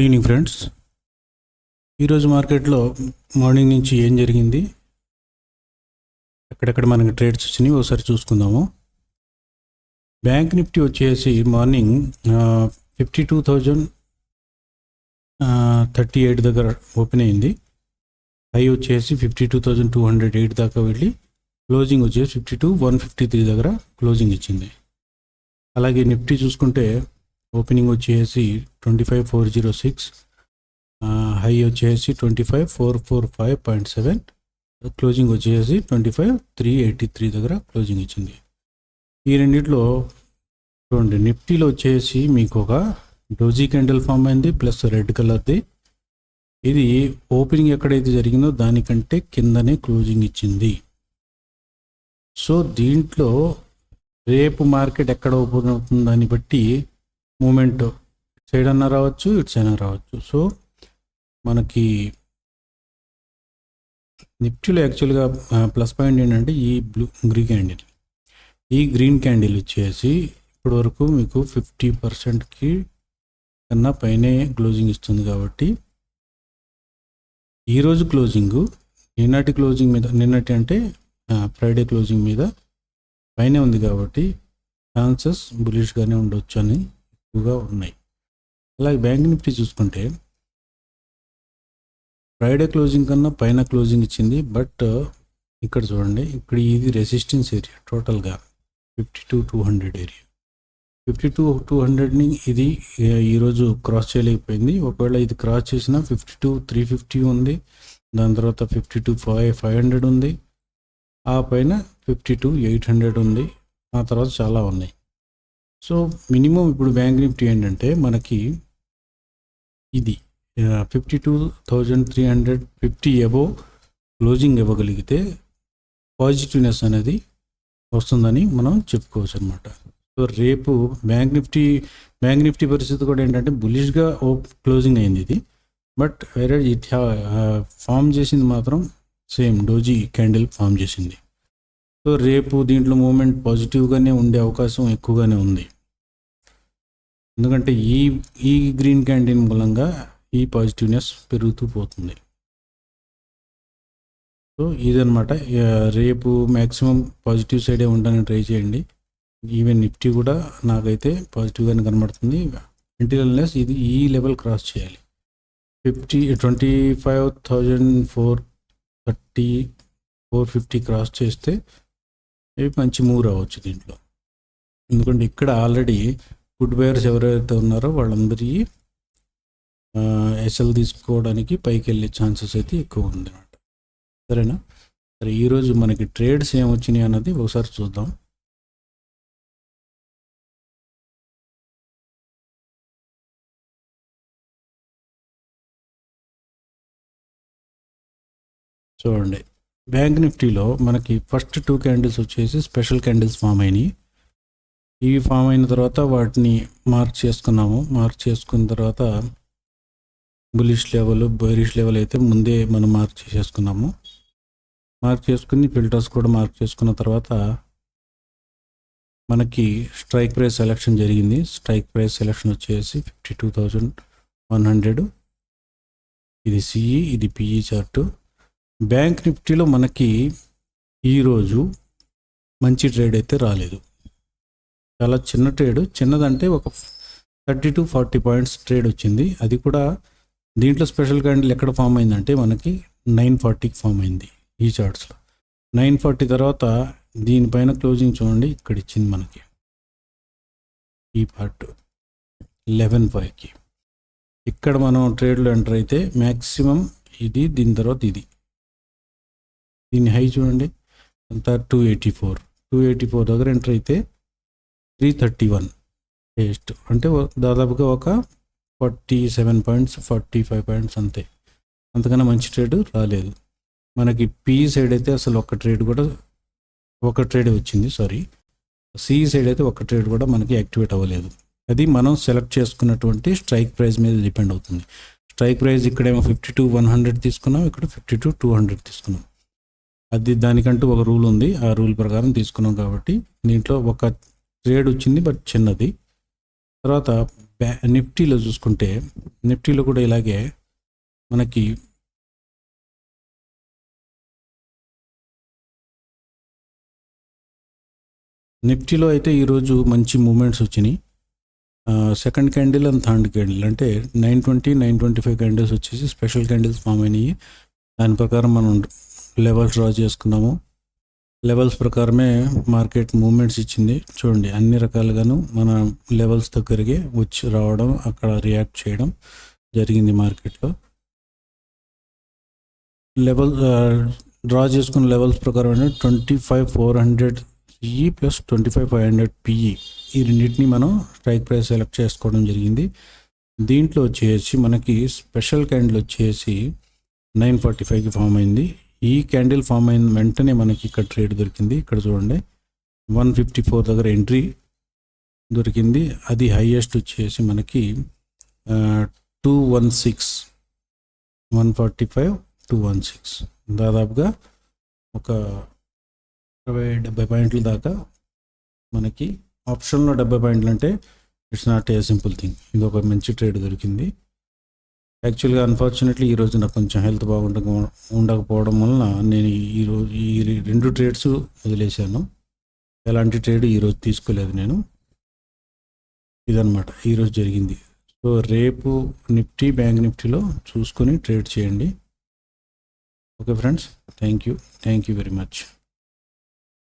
Good evening friends. ఈరోజు మార్కెట్లో morning నుంచి ఏం జరిగింది, ఎక్కడెక్కడ మనకి ట్రేడ్స్ వచ్చినాయి ఒకసారి చూసుకుందాము. బ్యాంక్ నిఫ్టీ వచ్చేసి మార్నింగ్ 52,038 దగ్గర ఓపెన్ అయింది. హై వచ్చేసి 52,208 దాకా వెళ్ళి క్లోజింగ్ వచ్చేసి 52,153 దగ్గర క్లోజింగ్ ఇచ్చింది. అలాగే నిఫ్టీ చూసుకుంటే ఓపెనింగ్ వచ్చేసి 25,406, హై వచ్చేసి 25,445.7, క్లోజింగ్ వచ్చేసి 25,383 దగ్గర క్లోజింగ్ ఇచ్చింది. ఈ రెండిట్లో చూడండి, నిఫ్టీలో వచ్చేసి మీకు ఒక డోజీ క్యాండిల్ ఫామ్ అయింది ప్లస్ రెడ్ కలర్ది. ఇది ఓపెనింగ్ ఎక్కడైతే జరిగిందో దానికంటే కిందనే క్లోజింగ్ ఇచ్చింది. సో దీంట్లో రేపు మార్కెట్ ఎక్కడ ఓపెన్ అవుతుంది దాన్ని బట్టి మూమెంట్ సైడ్ అన్నా రావచ్చు, ఇటు సైడ్ రావచ్చు. సో మనకి నిఫ్టీలో యాక్చువల్గా ప్లస్ పాయింట్ ఏంటంటే ఈ గ్రీన్ క్యాండిల్ వచ్చేసి ఇప్పటి వరకు మీకు 50%కి కన్నా పైనే క్లోజింగ్ ఇస్తుంది. కాబట్టి ఈరోజు క్లోజింగు నిన్నటి అంటే ఫ్రైడే క్లోజింగ్ మీద పైనే ఉంది కాబట్టి ఛాన్సెస్ బులిష్గానే ఉండొచ్చు అని ఎక్కువగా ఉన్నాయి. అలాగే బ్యాంక్ నిఫ్టీ చూసుకుంటే ఫ్రైడే క్లోజింగ్ కన్నా పైన క్లోజింగ్ ఇచ్చింది. బట్ ఇక్కడ చూడండి, ఇక్కడ ఇది రెసిస్టెన్స్ ఏరియా టోటల్గా 52,200 ఏరియా. 52,200ని ఇది ఈరోజు క్రాస్ చేయలేకపోయింది. ఒకవేళ ఇది క్రాస్ చేసినా 52,350 ఉంది, దాని తర్వాత 52,500 ఉంది, ఆ పైన 52,800 ఉంది, ఆ తర్వాత చాలా ఉన్నాయి. సో మినిమం ఇప్పుడు బ్యాంక్ నిఫ్టీ ఏంటంటే మనకి ఇది 52,350 అబోవ్ క్లోజింగ్ ఇవ్వగలిగితే పాజిటివ్నెస్ అనేది వస్తుందని మనం చెప్పుకోవచ్చు అనమాట. సో రేపు బ్యాంక్ నిఫ్టీ పరిస్థితి కూడా ఏంటంటే బులిష్గా క్లోజింగ్ అయింది ఇది. బట్ వేరే ఫామ్ చేసింది మాత్రం సేమ్ డోజీ క్యాండిల్ ఫామ్ చేసింది. సో రేపు దీంట్లో మూమెంట్ పాజిటివ్గానే ఉండే అవకాశం ఎక్కువగానే ఉంది. ఎందుకంటే ఈ గ్రీన్ క్యాండిల్ మూలంగా ఈ పాజిటివ్నెస్ పెరుగుతూ పోతుంది. సో ఇదనమాట. రేపు మ్యాక్సిమం పాజిటివ్ సైడే ఉండడానికి ట్రై చేయండి. ఈవెన్ నిఫ్టీ కూడా నాకైతే పాజిటివ్గానే కనబడుతుంది. ఇంటీరియల్నెస్ ఇది ఈ లెవెల్ క్రాస్ చేయాలి. 25,430, 450 క్రాస్ చేస్తే ఇవి మంచి మూవ్ రావచ్చు దీంట్లో. ఎందుకంటే ఇక్కడ ఆల్రెడీ గుడ్ బయర్స్ ఎవరైతే ఉన్నారో వాళ్ళందరి ఎస్ఎల్ తీసుకోవడానికి పైకి వెళ్ళే ఛాన్సెస్ అయితే ఎక్కువ ఉంది అన్నమాట. సరేనా? సరే, ఈరోజు మనకి ట్రేడ్స్ ఏమొచ్చినాయి అన్నది ఒకసారి చూద్దాం. చూడండి, బ్యాంక్ నిఫ్టీలో మనకి ఫస్ట్ 2 క్యాండిల్స్ వచ్చేసి స్పెషల్ క్యాండిల్స్ ఫామ్ అయినాయి. ఇవి ఫామ్ అయిన తర్వాత వాటిని మార్క్ చేసుకున్నాము. మార్క్ చేసుకున్న తర్వాత బులిష్ లెవెల్, బేరిష్ లెవెల్ అయితే ముందే మనం మార్క్ చేసుకున్నాము. మార్క్ చేసుకుని ఫిల్టర్స్ కూడా మార్క్ చేసుకున్న తర్వాత మనకి స్ట్రైక్ ప్రైస్ సెలెక్షన్ జరిగింది. స్ట్రైక్ ప్రైస్ సెలెక్షన్ వచ్చేసి 52,100. ఇది సిఈ, ఇది పిఈ చార్టు. బ్యాంక్ నిఫ్టీలో మనకి ఈరోజు మంచి ట్రేడ్ అయితే రాలేదు. చాలా చిన్న ట్రేడ్, చిన్నదంటే ఒక 30 to 40 పాయింట్స్ ట్రేడ్ వచ్చింది. అది కూడా దీంట్లో స్పెషల్ క్యాండిల్ ఎక్కడ ఫామ్ అయిందంటే మనకి 940కి ఫామ్ అయింది ఈ చార్ట్స్లో. 940 తర్వాత దీనిపైన క్లోజింగ్ చూడండి, ఇక్కడ ఇచ్చింది మనకి ఈ పార్ట్ 11.5కి. ఇక్కడ మనం ట్రేడ్లో ఎంటర్ అయితే మ్యాక్సిమం ఇది, దీని తర్వాత ఇది, దీని హై చూడండి అంతా 284 దగ్గర ఎంటర్ అయితే 331 వేస్ట్, అంటే దాదాపుగా ఒక 47 పాయింట్స్ 45 పాయింట్స్ అంతే. అంతకన్నా మంచి ట్రేడ్ రాలేదు మనకి. పిఈ సైడ్ అయితే అసలు ఒక ట్రేడ్ వచ్చింది, సిఈ సైడ్ అయితే ఒక ట్రేడ్ కూడా మనకి యాక్టివేట్ అవ్వలేదు. అది మనం సెలెక్ట్ చేసుకున్నటువంటి స్ట్రైక్ ప్రైస్ మీద డిపెండ్ అవుతుంది. స్ట్రైక్ ప్రైస్ ఇక్కడేమో 52,100 తీసుకున్నాం, ఇక్కడ 52,200 తీసుకున్నాం. అది దానికంటూ ఒక రూల్ ఉంది, ఆ రూల్ ప్రకారం తీసుకున్నాం. కాబట్టి దీంట్లో ఒక ట్రేడ్ వచ్చింది, బట్ చిన్నది. తర్వాత నిఫ్టీలో చూసుకుంటే నిఫ్టీలో కూడా ఇలాగే మనకి నిఫ్టీలో అయితే ఈరోజు మంచి మూమెంట్స్ వచ్చినాయి. Second candle and third candle అంటే 920, 925 క్యాండిల్స్ వచ్చేసి స్పెషల్ క్యాండిల్స్ ఫామ్ అయినాయి. దాని ప్రకారం మనం లెవెల్స్ డ్రా చేసుకున్నాము. లెవెల్స్ ప్రకారమే మార్కెట్ మూమెంట్స్ ఇచ్చింది. చూడండి, అన్ని రకాలుగాను మన లెవెల్స్ దగ్గరికి వచ్చి రావడం, అక్కడ రియాక్ట్ చేయడం జరిగింది. మార్కెట్లో లెవెల్ డ్రా చేసుకున్న లెవెల్స్ ప్రకారం 25,400 CE ప్లస్ 25,500 PE ఈ రెండింటిని మనం స్ట్రైక్ ప్రైస్ సెలెక్ట్ చేసుకోవడం జరిగింది. దీంట్లో వచ్చేసి మనకి స్పెషల్ క్యాండిల్ వచ్చేసి 945కి ఫామ్ అయింది. ఈ క్యాండిల్ ఫామ్ అయిన వెంటనే మనకి ఇక్కడ ట్రేడ్ దొరికింది. ఇక్కడ చూడండి, 154 దగ్గర ఎంట్రీ దొరికింది. అది హైయెస్ట్ వచ్చేసి మనకి 216, 145, 216 దాదాపుగా ఒక 60-70 పాయింట్ల దాకా మనకి ఆప్షన్లో 70 పాయింట్లు అంటే it's not a simple thing. ఇది ఒక మంచి ట్రేడ్ దొరికింది. యాక్చువల్గా అన్ఫార్చునేట్లీ ఈరోజు నాకు కొంచెం హెల్త్ ఉండకపోవడం వలన నేను ఈ 2 ట్రేడ్స్ వదిలేశాను. ఎలాంటి ట్రేడ్ ఈరోజు తీసుకోలేదు నేను. ఇదన్నమాట ఈరోజు జరిగింది. సో రేపు నిఫ్టీ, బ్యాంక్ నిఫ్టీలో చూసుకొని ట్రేడ్ చేయండి. Okay friends, thank you very much.